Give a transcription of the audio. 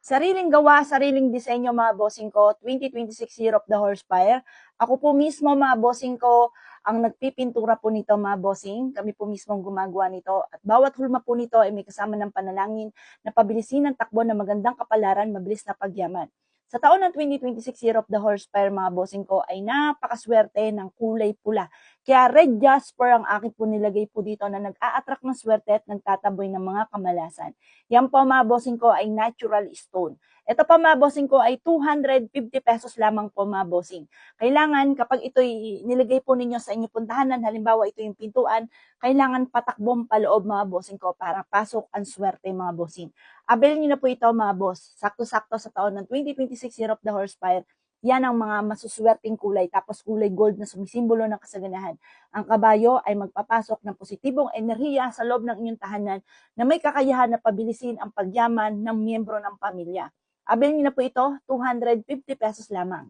Sariling gawa, sariling disenyo mga bossing ko, 2026 Year of the Horsefire. Ako po mismo mga bossing ko ang nagpipintura po nito mga bossing. Kami po mismo ang gumagawa nito. At bawat hulma po nito ay may kasama ng panalangin na pabilisin ng takbo na magandang kapalaran, mabilis na pagyaman. Sa taon ng 2026 Year of the Horsefire mga bossing ko ay napakaswerte ng kulay pula. Kaya red jasper ang akin po nilagay po dito na nag-a-attract ng swerte at nagtataboy ng mga kamalasan. Yan po mga bossing ko ay natural stone. Ito pa mga bossing ko ay 250 pesos lamang po mga bossing. Kailangan kapag ito'y nilagay po ninyo sa inyong puntahanan, halimbawa ito yung pintuan, kailangan patakbong paloob mga bossing ko para pasok ang swerte mga bossing. Abelin nyo na po ito mga boss. Sakto-sakto sa taon ng 2026 Year of the Horsefire. Yan ang mga masuswerteng kulay. Tapos kulay gold na sumisimbolo ng kasaganahan. Ang kabayo ay magpapasok ng positibong enerhiya sa loob ng inyong tahanan na may kakayahan na pabilisin ang pagyaman ng miyembro ng pamilya. Abelin nyo na po ito, 250 pesos lamang.